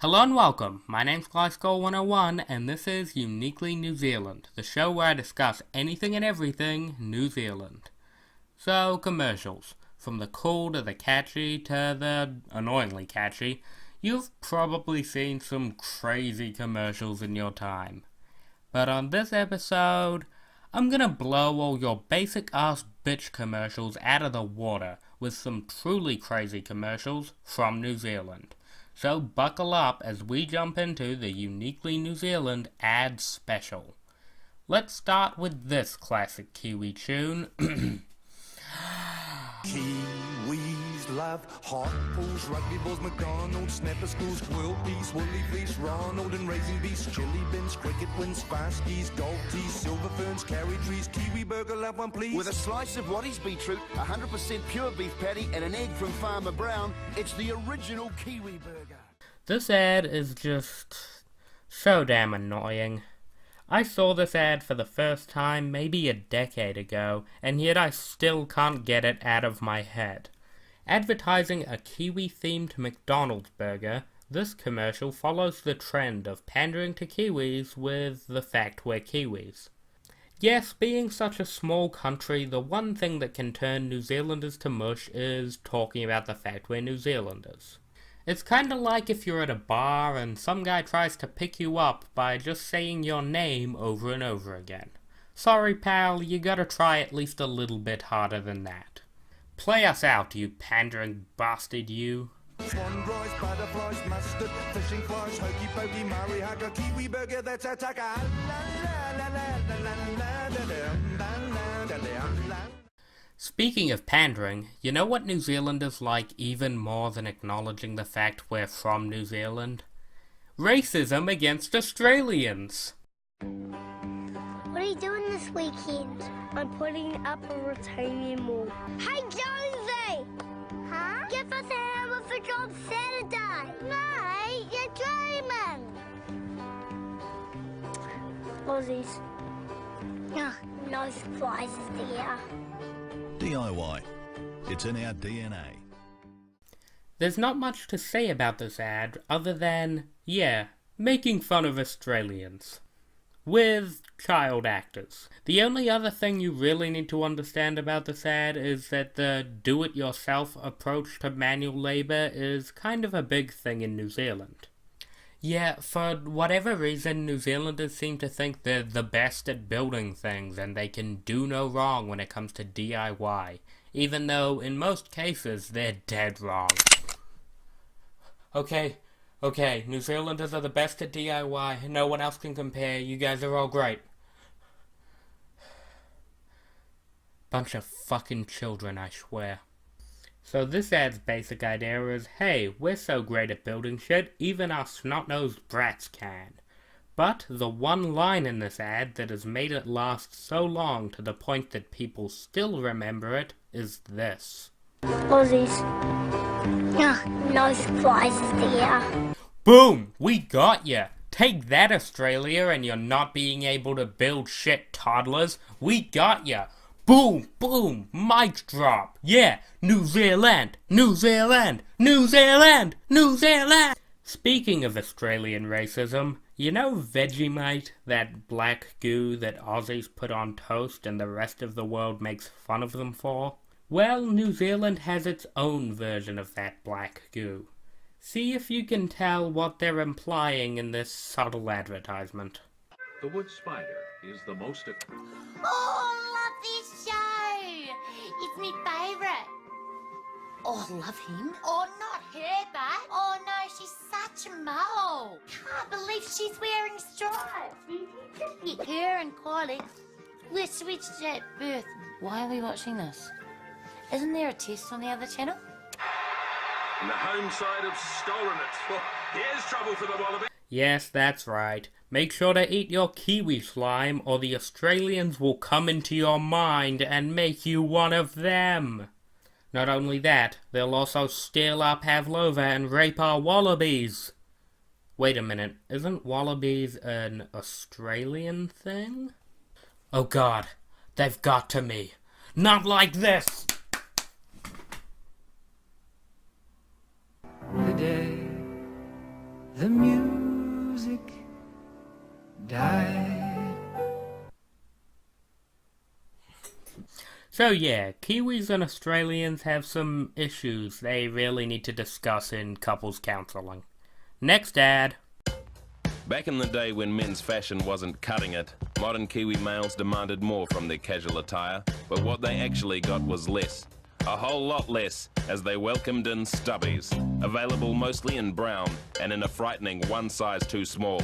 Hello and welcome, my name's Glasgow101 and this is Uniquely New Zealand, the show where I discuss anything and everything New Zealand. So, commercials. From the cool to the catchy to the annoyingly catchy, you've probably seen some crazy commercials in your time. But on this episode, I'm gonna blow all your basic ass bitch commercials out of the water with some truly crazy commercials from New Zealand. So buckle up as we jump into the Uniquely New Zealand ad special. Let's start with this classic Kiwi tune. Kiwis love hot pools, rugby balls, McDonald's, snapper schools, quilt bees, woolly fish, Ronald and raisin bees, chili bins, cricket wins, fast skis, golf tees, silver ferns, carry trees, Kiwi Burger, love one please. With a slice of Wattie's beetroot, 100% pure beef patty, and an egg from Farmer Brown, it's the original Kiwi Burger. This ad is just so damn annoying. I saw this ad for the first time maybe a decade ago, and yet I still can't get it out of my head. Advertising a Kiwi-themed McDonald's burger, this commercial follows the trend of pandering to Kiwis with the fact we're Kiwis. Yes, being such a small country, the one thing that can turn New Zealanders to mush is talking about the fact we're New Zealanders. It's kinda like if you're at a bar and some guy tries to pick you up by just saying your name over and over again. Sorry pal, you gotta try at least a little bit harder than that. Play us out, you pandering bastard you. Swan rice, butterflies, mustard, fishing flies, hokey pokey, Murray hugger, Kiwi Burger, that's our tucker. Speaking of pandering, you know what New Zealanders like even more than acknowledging the fact we're from New Zealand? Racism against Australians! What are you doing this weekend? I'm putting up a retaining wall. Hey, Jonesy! Huh? Give us a hammer for job Saturday! Mate, you're dreaming! Aussies. No surprises there. DIY. It's in our DNA. There's not much to say about this ad other than, making fun of Australians. With child actors. The only other thing you really need to understand about this ad is that the do-it-yourself approach to manual labour is kind of a big thing in New Zealand. Yeah, for whatever reason, New Zealanders seem to think they're the best at building things and they can do no wrong when it comes to DIY, even though in most cases they're dead wrong. Okay, New Zealanders are the best at DIY, no one else can compare, you guys are all great. Bunch of fucking children, I swear. So this ad's basic idea is, hey, we're so great at building shit, even our snot-nosed brats can. But the one line in this ad that has made it last so long to the point that people still remember it is this. Aussies. No surprises there. Boom! We got ya! Take that, Australia, and you're not being able to build shit, toddlers. We got ya! Boom! Boom! Mic drop! Yeah! New Zealand! New Zealand! New Zealand! New Zealand! Speaking of Australian racism, you know Vegemite, that black goo that Aussies put on toast and the rest of the world makes fun of them for? Well, New Zealand has its own version of that black goo. See if you can tell what they're implying in this subtle advertisement. The wood spider is the most... Oh, love this show! It's my favourite. Oh, love him. Oh, not her, but... Oh, no, she's such a mole. Can't believe she's wearing stripes. Just get her and Kylie. We're switched at birth. Why are we watching this? Isn't there a test on the other channel? And the home side have stolen it. Well, here's trouble for the wallaby. Yes, that's right. Make sure to eat your kiwi slime or the Australians will come into your mind and make you one of them. Not only that, they'll also steal our pavlova and rape our wallabies. Wait a minute, isn't wallabies an Australian thing? Oh god, they've got to me. Not like this! The day The music died. So yeah, Kiwis and Australians have some issues they really need to discuss in couples counselling. Next ad. Back in the day when men's fashion wasn't cutting it, modern Kiwi males demanded more from their casual attire, but what they actually got was less. A whole lot less, as they welcomed in stubbies, available mostly in brown and in a frightening one size too small.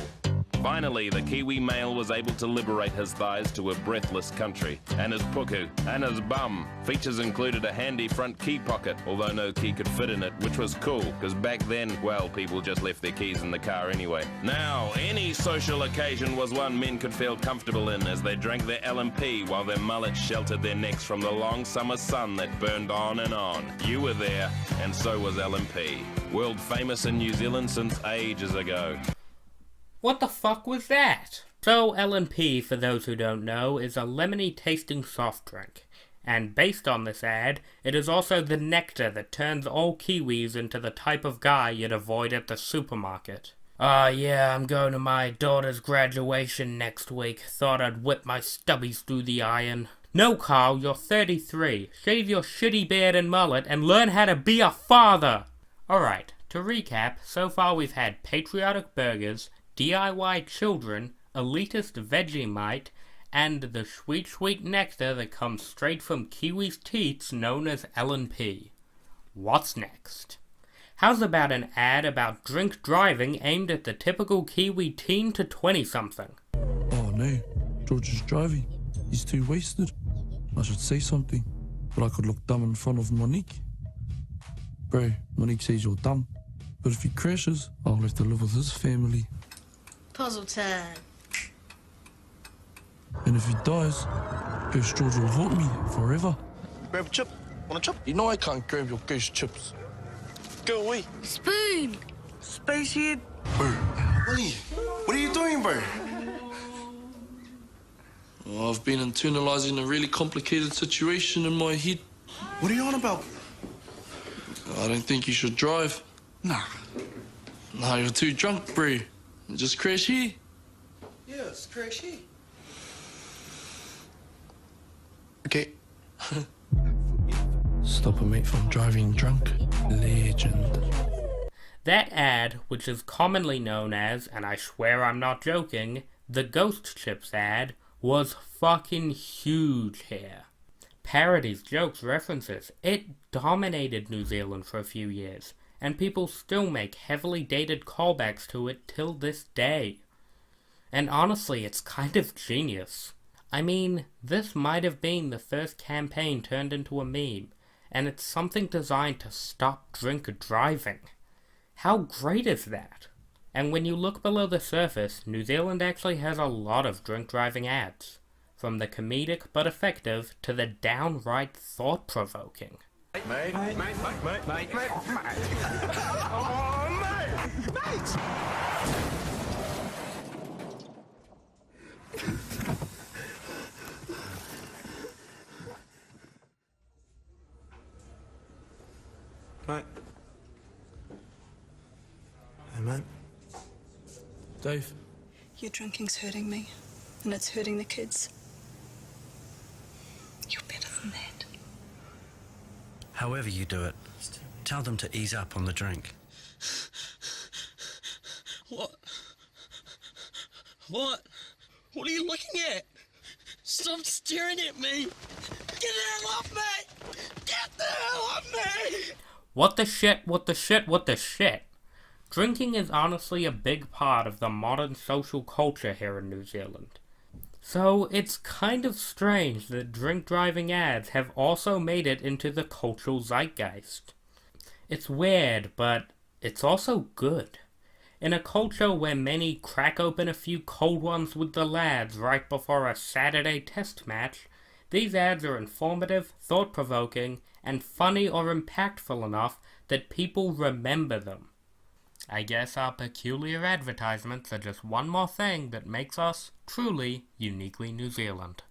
Finally, the Kiwi male was able to liberate his thighs to a breathless country, and his puku, and his bum. Features included a handy front key pocket, although no key could fit in it, which was cool, because back then, well, people just left their keys in the car anyway. Now, any social occasion was one men could feel comfortable in as they drank their L&P while their mullets sheltered their necks from the long summer sun that burned on and on. You were there, and so was L&P. World famous in New Zealand since ages ago. What the fuck was that? So L&P, for those who don't know, is a lemony tasting soft drink. And based on this ad, it is also the nectar that turns all Kiwis into the type of guy you'd avoid at the supermarket. Yeah, I'm going to my daughter's graduation next week. Thought I'd whip my stubbies through the iron. No, Carl, you're 33. Shave your shitty beard and mullet and learn how to be a father! Alright, to recap, so far we've had patriotic burgers, DIY children, elitist Vegemite, and the sweet, sweet nectar that comes straight from Kiwi's teats known as L&P. What's next? How's about an ad about drink driving aimed at the typical Kiwi teen to 20-something? Oh no, George is driving. He's too wasted. I should say something, but I could look dumb in front of Monique. Bro, Monique says you're dumb, but if he crashes, I'll have to live with his family. Puzzle time. And if he dies, Ghost George will haunt me forever. Grab a chip. Want a chip? You know I can't grab your ghost chips. Go away. Spoon. Spacehead. Bro, Willie, what are you doing, bro? Oh, I've been internalizing a really complicated situation in my head. What are you on about? I don't think you should drive. Nah. Nah, you're too drunk, bro. Just crash here. Yeah, it's crash here. Okay. Stop a mate from driving drunk. Legend. That ad, which is commonly known as, and I swear I'm not joking, the Ghost Chips ad, was fucking huge here. Parodies, jokes, references, it dominated New Zealand for a few years, and people still make heavily dated callbacks to it till this day. And honestly, it's kind of genius. I mean, this might have been the first campaign turned into a meme, and it's something designed to stop drink driving. How great is that? And when you look below the surface, New Zealand actually has a lot of drink driving ads. From the comedic but effective to the downright thought-provoking. Mate. Oh, mate! Mate. Hey, mate. Dave. Your drinking's hurting me, and it's hurting the kids. You're better than that. However you do it, tell them to ease up on the drink. What? What? What are you looking at? Stop staring at me! Get the hell off me! Get the hell off me! What the shit, what the shit, what the shit? Drinking is honestly a big part of the modern social culture here in New Zealand. So it's kind of strange that drink driving ads have also made it into the cultural zeitgeist. It's weird, but it's also good. In a culture where many crack open a few cold ones with the lads right before a Saturday test match, these ads are informative, thought-provoking, and funny or impactful enough that people remember them. I guess our peculiar advertisements are just one more thing that makes us truly uniquely New Zealand.